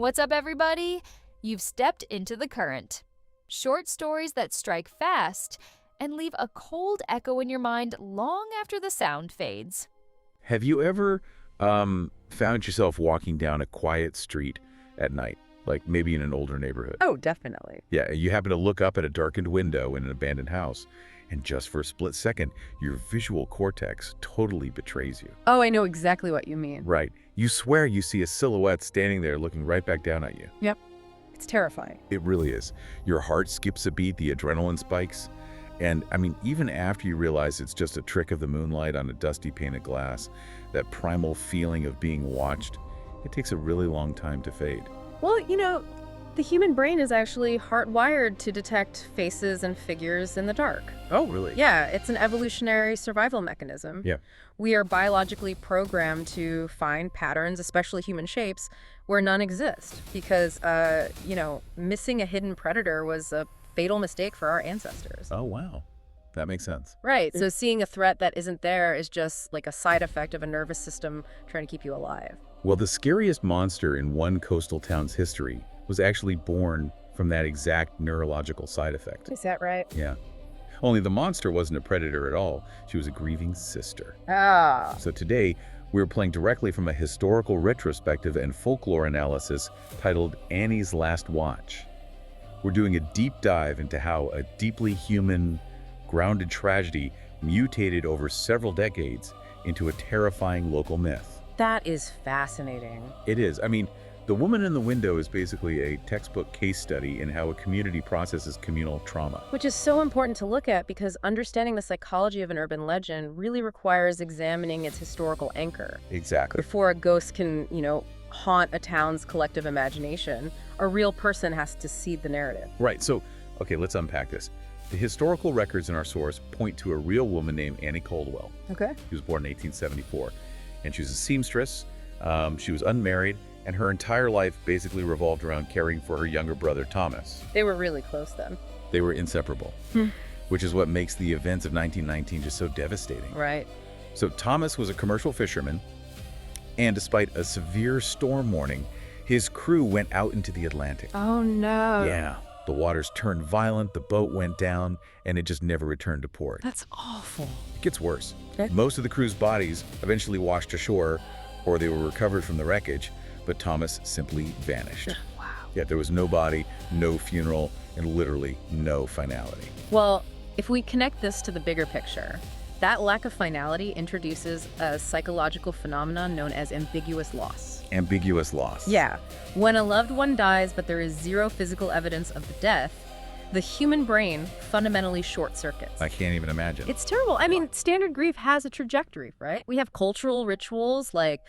What's up, everybody? You've stepped into the current. Short stories that strike fast and leave a cold echo in your mind long after the sound fades. Have you ever found yourself walking down a quiet street at night, like maybe in an older neighborhood? Oh, definitely. Yeah, you happen to look up at a darkened window in an abandoned house, and just for a split second, your visual cortex totally betrays you. Oh, I know exactly what you mean. Right. You swear you see a silhouette standing there looking right back down at you. Yep. It's terrifying. It really is. Your heart skips a beat, the adrenaline spikes. And I mean, even after you realize it's just a trick of the moonlight on a dusty pane of glass, that primal feeling of being watched, it takes a really long time to fade. Well, the human brain is actually hardwired to detect faces and figures in the dark. Oh, really? Yeah, it's an evolutionary survival mechanism. Yeah. We are biologically programmed to find patterns, especially human shapes, where none exist because, missing a hidden predator was a fatal mistake for our ancestors. Oh, wow. That makes sense. Right. So seeing a threat that isn't there is just like a side effect of a nervous system trying to keep you alive. Well, the scariest monster in one coastal town's history was actually born from that exact neurological side effect. Is that right? Yeah. Only the monster wasn't a predator at all. She was a grieving sister. Ah. So today, we're playing directly from a historical retrospective and folklore analysis titled Annie's Last Watch. We're doing a deep dive into how a deeply human, grounded tragedy mutated over several decades into a terrifying local myth. That is fascinating. It is. I mean, The Woman in the Window is basically a textbook case study in how a community processes communal trauma. Which is so important to look at because understanding the psychology of an urban legend really requires examining its historical anchor. Exactly. Before a ghost can, haunt a town's collective imagination, a real person has to seed the narrative. Right. So, okay, let's unpack this. The historical records in our source point to a real woman named Annie Caldwell. Okay. She was born in 1874, and she was a seamstress. She was unmarried, and her entire life basically revolved around caring for her younger brother, Thomas. They were really close then. They were inseparable, which is what makes the events of 1919 just so devastating. Right. So Thomas was a commercial fisherman, and despite a severe storm warning, his crew went out into the Atlantic. Oh, no. Yeah, the waters turned violent, the boat went down, and it just never returned to port. That's awful. It gets worse. Okay. Most of the crew's bodies eventually washed ashore, or they were recovered from the wreckage, but Thomas simply vanished. Wow. Yet there was no body, no funeral, and literally no finality. Well, if we connect this to the bigger picture, that lack of finality introduces a psychological phenomenon known as ambiguous loss. Ambiguous loss. Yeah. When a loved one dies but there is zero physical evidence of the death, the human brain fundamentally short circuits. I can't even imagine. It's terrible. I mean, standard grief has a trajectory, right? We have cultural rituals like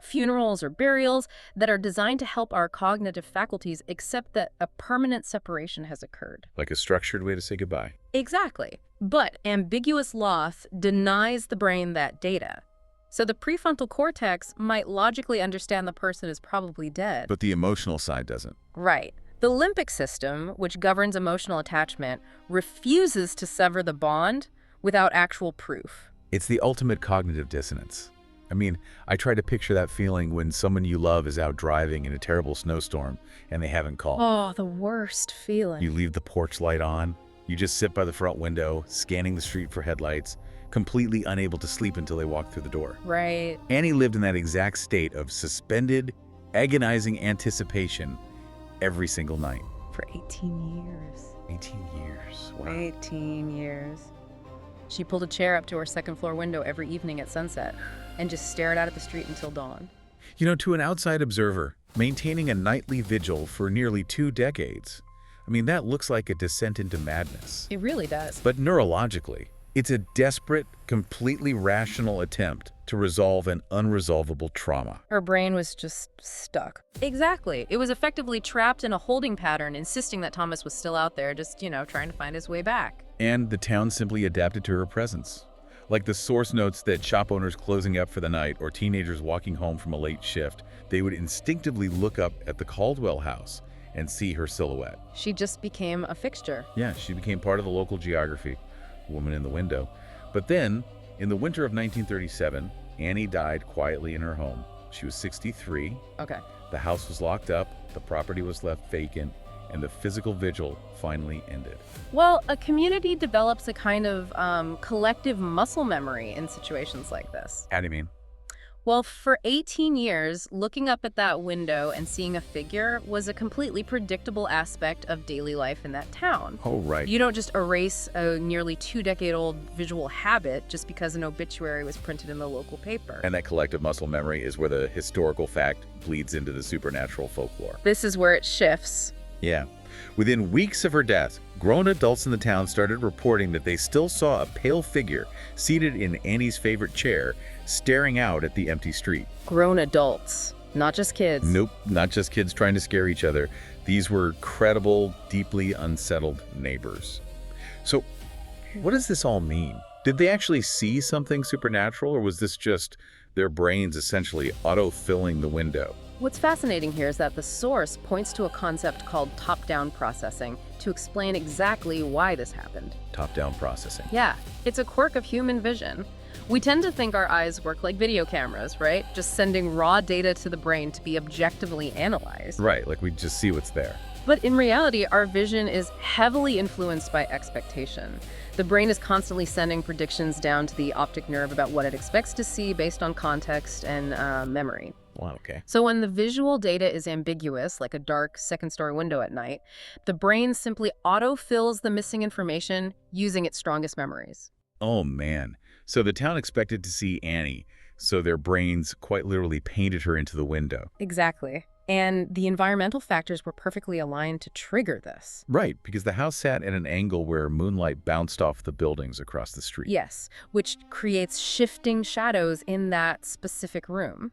funerals or burials that are designed to help our cognitive faculties, except that a permanent separation has occurred. Like a structured way to say goodbye. Exactly. But ambiguous loss denies the brain that data. So the prefrontal cortex might logically understand the person is probably dead. But the emotional side doesn't. Right. The limbic system, which governs emotional attachment, refuses to sever the bond without actual proof. It's the ultimate cognitive dissonance. I mean, I try to picture that feeling when someone you love is out driving in a terrible snowstorm and they haven't called. Oh, the worst feeling. You leave the porch light on, you just sit by the front window, scanning the street for headlights, completely unable to sleep until they walk through the door. Right. Annie lived in that exact state of suspended, agonizing anticipation every single night. For 18 years. 18 years. Wow. 18 years. She pulled a chair up to her second floor window every evening at sunset and just stared out at the street until dawn. You know, to an outside observer, maintaining a nightly vigil for nearly 2 decades, I mean, that looks like a descent into madness. It really does. But neurologically, it's a desperate, completely rational attempt to resolve an unresolvable trauma. Her brain was just stuck. Exactly. It was effectively trapped in a holding pattern, insisting that Thomas was still out there, just, trying to find his way back. And the town simply adapted to her presence. Like the source notes that shop owners closing up for the night or teenagers walking home from a late shift, they would instinctively look up at the Caldwell house and see her silhouette. She just became a fixture. Yeah, she became part of the local geography. Woman in the Window. But then, in the winter of 1937, Annie died quietly in her home. She was 63. Okay. The house was locked up, The property was left vacant, and the physical vigil finally ended. Well, a community develops a kind of collective muscle memory in situations like this. How do you mean? Well, for 18 years, looking up at that window and seeing a figure was a completely predictable aspect of daily life in that town. Oh, right. You don't just erase a nearly 2-decade-old visual habit just because an obituary was printed in the local paper. And that collective muscle memory is where the historical fact bleeds into the supernatural folklore. This is where it shifts. Yeah. Within weeks of her death, grown adults in the town started reporting that they still saw a pale figure seated in Annie's favorite chair, staring out at the empty street. Grown adults, not just kids. Nope, not just kids trying to scare each other. These were credible, deeply unsettled neighbors. So, what does this all mean? Did they actually see something supernatural, or was this just their brains essentially auto-filling the window? What's fascinating here is that the source points to a concept called top-down processing to explain exactly why this happened. Top-down processing. Yeah, it's a quirk of human vision. We tend to think our eyes work like video cameras, right? Just sending raw data to the brain to be objectively analyzed. Right, like we just see what's there. But in reality, our vision is heavily influenced by expectation. The brain is constantly sending predictions down to the optic nerve about what it expects to see based on context and memory. Wow, okay. So when the visual data is ambiguous, like a dark second-story window at night, the brain simply auto-fills the missing information using its strongest memories. Oh, man. So the town expected to see Annie, so their brains quite literally painted her into the window. Exactly. And the environmental factors were perfectly aligned to trigger this. Right, because the house sat at an angle where moonlight bounced off the buildings across the street. Yes, which creates shifting shadows in that specific room.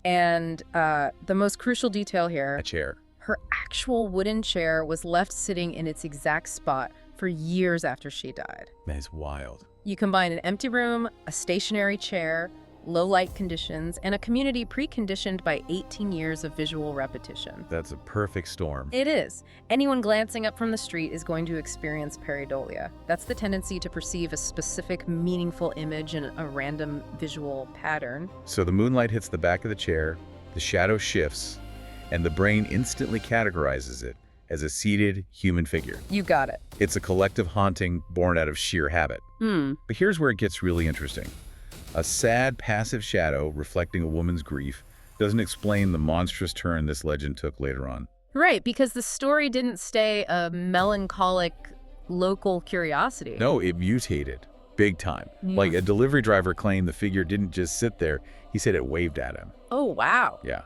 And the most crucial detail here, A chair. her actual wooden chair was left sitting in its exact spot for years after she died. That is wild. You combine an empty room, a stationary chair, low light conditions, and a community preconditioned by 18 years of visual repetition. That's a perfect storm. It is. Anyone glancing up from the street is going to experience pareidolia. That's the tendency to perceive a specific meaningful image in a random visual pattern. So the moonlight hits the back of the chair, the shadow shifts, and the brain instantly categorizes it as a seated human figure. You got it. It's a collective haunting born out of sheer habit. But here's where it gets really interesting. A sad, passive shadow reflecting a woman's grief doesn't explain the monstrous turn this legend took later on. Right, because the story didn't stay a melancholic local curiosity. No, it mutated. Big time. Like a delivery driver claimed the figure didn't just sit there, he said it waved at him. Oh, wow. Yeah.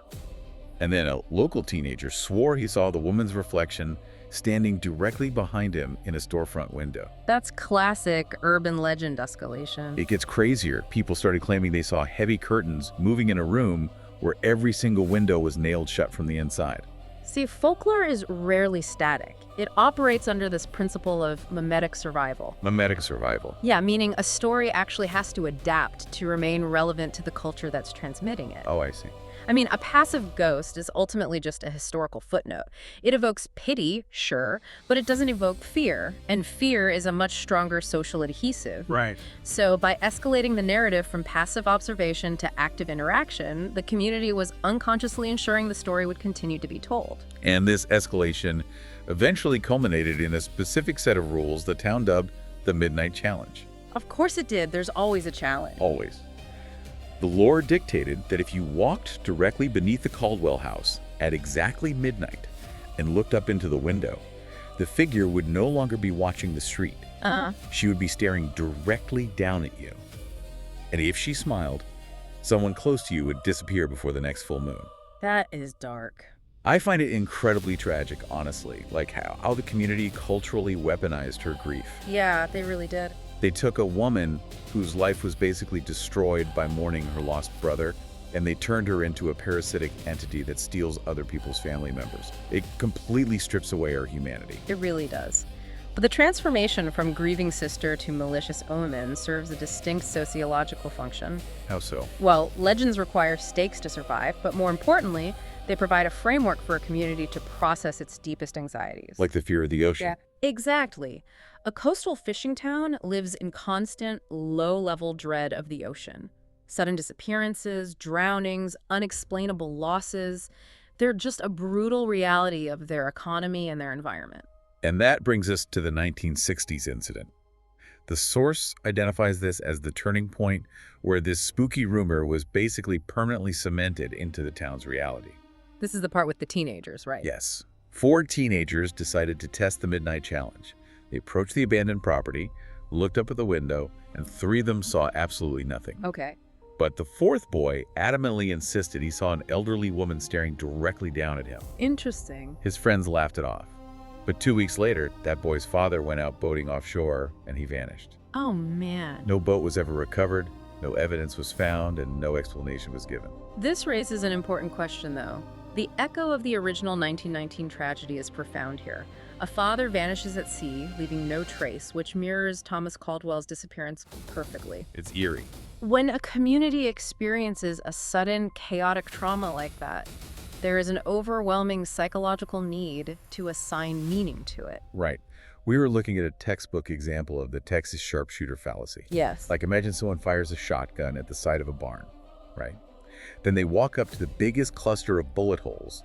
And then a local teenager swore he saw the woman's reflection standing directly behind him in a storefront window. That's classic urban legend escalation. It gets crazier. People started claiming they saw heavy curtains moving in a room where every single window was nailed shut from the inside. See, folklore is rarely static. It operates under this principle of mimetic survival. Mimetic survival. Yeah, meaning a story actually has to adapt to remain relevant to the culture that's transmitting it. Oh, I see. I mean, a passive ghost is ultimately just a historical footnote. It evokes pity, sure, but it doesn't evoke fear, and fear is a much stronger social adhesive. Right. So by escalating the narrative from passive observation to active interaction, the community was unconsciously ensuring the story would continue to be told. And this escalation eventually culminated in a specific set of rules the town dubbed the Midnight Challenge. Of course it did. There's always a challenge. Always. The lore dictated that if you walked directly beneath the Caldwell house at exactly midnight and looked up into the window, the figure would no longer be watching the street. She would be staring directly down at you. And if she smiled, someone close to you would disappear before the next full moon. That is dark. I find it incredibly tragic, honestly, like how the community culturally weaponized her grief. Yeah, they really did. They took a woman whose life was basically destroyed by mourning her lost brother, and they turned her into a parasitic entity that steals other people's family members. It completely strips away our humanity. It really does. But the transformation from grieving sister to malicious omen serves a distinct sociological function. How so? Well, legends require stakes to survive, but more importantly, they provide a framework for a community to process its deepest anxieties. Like the fear of the ocean. Yeah, exactly. A coastal fishing town lives in constant, low-level dread of the ocean. Sudden disappearances, drownings, unexplainable losses. They're just a brutal reality of their economy and their environment. And that brings us to the 1960s incident. The source identifies this as the turning point where this spooky rumor was basically permanently cemented into the town's reality. This is the part with the teenagers, right? Yes. 4 teenagers decided to test the midnight challenge. They approached the abandoned property, looked up at the window, and 3 of them saw absolutely nothing. Okay. But the 4th boy adamantly insisted he saw an elderly woman staring directly down at him. Interesting. His friends laughed it off. But 2 weeks later, that boy's father went out boating offshore and he vanished. Oh, man. No boat was ever recovered, no evidence was found, and no explanation was given. This raises an important question, though. The echo of the original 1919 tragedy is profound here. A father vanishes at sea, leaving no trace, which mirrors Thomas Caldwell's disappearance perfectly. It's eerie. When a community experiences a sudden, chaotic trauma like that, there is an overwhelming psychological need to assign meaning to it. Right. We were looking at a textbook example of the Texas sharpshooter fallacy. Yes. Like imagine someone fires a shotgun at the side of a barn, right? Then they walk up to the biggest cluster of bullet holes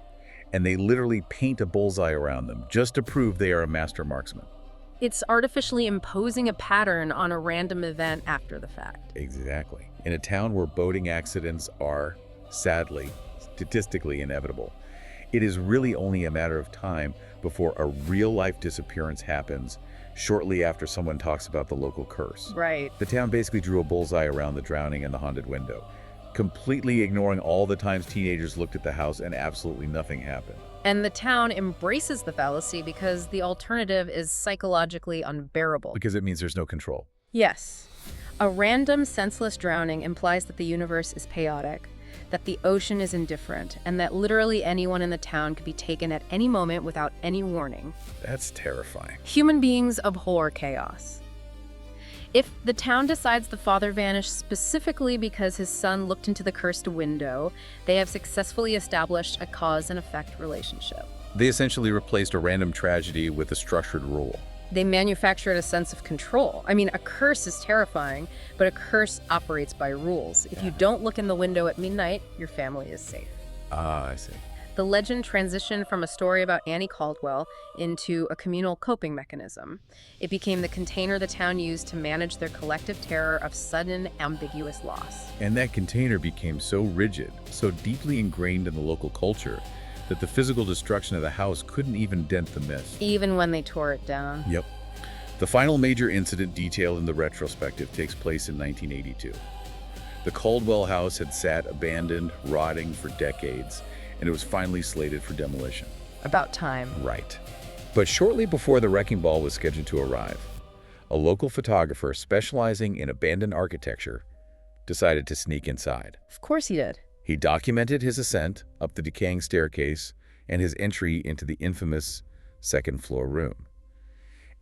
and they literally paint a bullseye around them just to prove they are a master marksman. It's artificially imposing a pattern on a random event after the fact. Exactly. In a town where boating accidents are, sadly, statistically inevitable, it is really only a matter of time before a real-life disappearance happens shortly after someone talks about the local curse. Right. The town basically drew a bullseye around the drowning and the haunted window, completely ignoring all the times teenagers looked at the house and absolutely nothing happened. And the town embraces the fallacy because the alternative is psychologically unbearable. Because it means there's no control. Yes. A random, senseless drowning implies that the universe is chaotic, that the ocean is indifferent, and that literally anyone in the town could be taken at any moment without any warning. That's terrifying. Human beings abhor chaos. If the town decides the father vanished specifically because his son looked into the cursed window, they have successfully established a cause and effect relationship. They essentially replaced a random tragedy with a structured rule. They manufactured a sense of control. I mean, a curse is terrifying, but a curse operates by rules. If you don't look in the window at midnight, your family is safe. Ah, I see. The legend transitioned from a story about Annie Caldwell into a communal coping mechanism. It became the container the town used to manage their collective terror of sudden, ambiguous loss. And that container became so rigid, so deeply ingrained in the local culture, that the physical destruction of the house couldn't even dent the myth. Even when they tore it down. Yep. The final major incident detailed in the retrospective takes place in 1982. The Caldwell house had sat abandoned, rotting for decades, and it was finally slated for demolition. About time. Right. But shortly before the wrecking ball was scheduled to arrive, a local photographer specializing in abandoned architecture decided to sneak inside. Of course he did. He documented his ascent up the decaying staircase and his entry into the infamous second-floor room.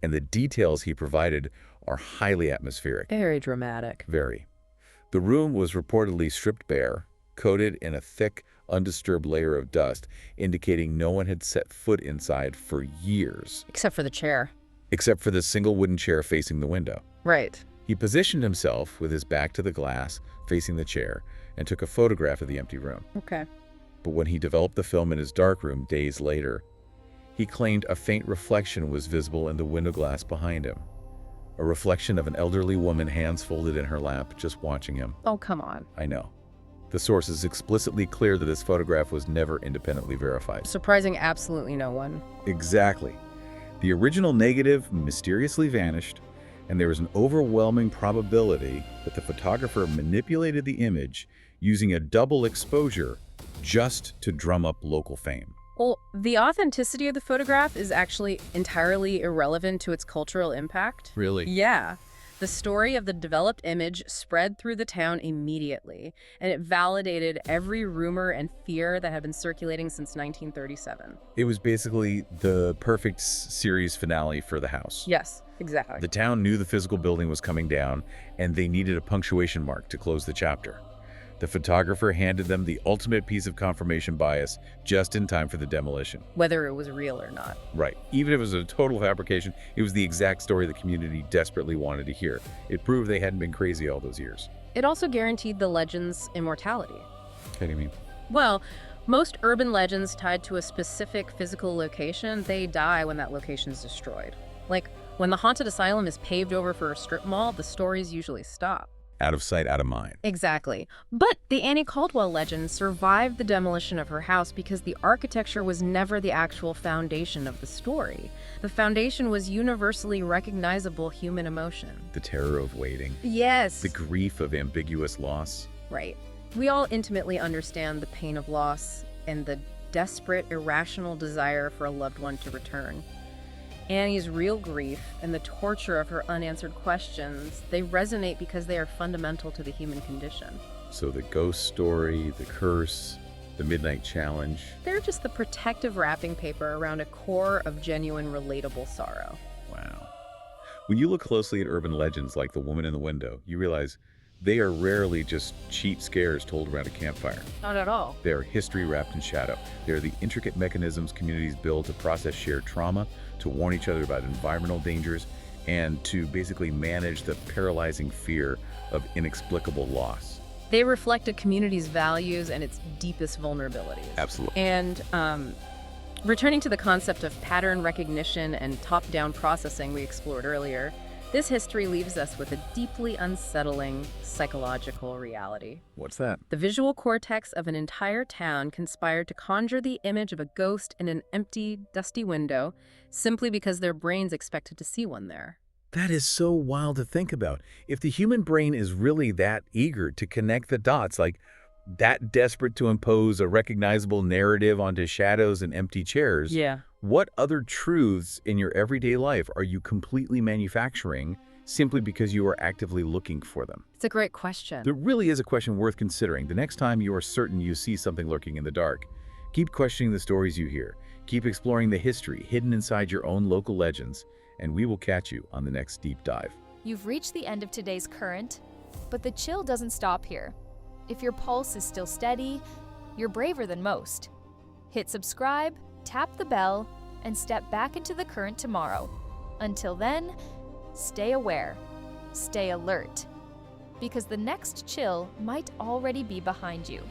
And the details he provided are highly atmospheric. Very dramatic. Very. The room was reportedly stripped bare, coated in a thick, undisturbed layer of dust, indicating no one had set foot inside for years. Except for the chair. Except for the single wooden chair facing the window. Right. He positioned himself with his back to the glass, facing the chair, and took a photograph of the empty room. Okay. But when he developed the film in his darkroom days later, he claimed a faint reflection was visible in the window glass behind him. A reflection of an elderly woman, hands folded in her lap, just watching him. Oh, come on. I know. The source is explicitly clear that this photograph was never independently verified. Surprising absolutely no one. Exactly. The original negative mysteriously vanished, and there was an overwhelming probability that the photographer manipulated the image using a double exposure just to drum up local fame. Well, the authenticity of the photograph is actually entirely irrelevant to its cultural impact. Really? Yeah. The story of the developed image spread through the town immediately, and it validated every rumor and fear that had been circulating since 1937. It was basically the perfect series finale for the house. Yes, exactly. The town knew the physical building was coming down, and they needed a punctuation mark to close the chapter. The photographer handed them the ultimate piece of confirmation bias just in time for the demolition. Whether it was real or not. Right. Even if it was a total fabrication, it was the exact story the community desperately wanted to hear. It proved they hadn't been crazy all those years. It also guaranteed the legend's immortality. What do you mean? Well, Most urban legends tied to a specific physical location, they die when that location is destroyed. Like, when the haunted asylum is paved over for a strip mall, the stories usually stop. Out of sight, out of mind. Exactly. But the Annie Caldwell legend survived the demolition of her house because the architecture was never the actual foundation of the story. The foundation was universally recognizable human emotion. The terror of waiting. Yes. The grief of ambiguous loss. Right. We all intimately understand the pain of loss and the desperate, irrational desire for a loved one to return. Annie's real grief and the torture of her unanswered questions, they resonate because they are fundamental to the human condition. So the ghost story, the curse, the midnight challenge. They're just the protective wrapping paper around a core of genuine, relatable sorrow. Wow. When you look closely at urban legends like the woman in the window, you realize they are rarely just cheap scares told around a campfire. Not at all. They are history wrapped in shadow. They are the intricate mechanisms communities build to process shared trauma, to warn each other about environmental dangers, and to basically manage the paralyzing fear of inexplicable loss. They reflect a community's values and its deepest vulnerabilities. Absolutely. And returning to the concept of pattern recognition and top-down processing we explored earlier, this history leaves us with a deeply unsettling psychological reality. What's that? The visual cortex of an entire town conspired to conjure the image of a ghost in an empty, dusty window simply because their brains expected to see one there. That is so wild to think about. If the human brain is really that eager to connect the dots, like that desperate to impose a recognizable narrative onto shadows and empty chairs, what other truths in your everyday life are you completely manufacturing simply because you are actively looking for them? It's a great question. There really is a question worth considering. The next time you are certain you see something lurking in the dark, keep questioning the stories you hear. Keep exploring the history hidden inside your own local legends, and we will catch you on the next deep dive. You've reached the end of today's Current, but the chill doesn't stop here. If your pulse is still steady, you're braver than most. Hit subscribe, tap the bell, and step back into the current tomorrow. Until then, stay aware, stay alert, because the next chill might already be behind you.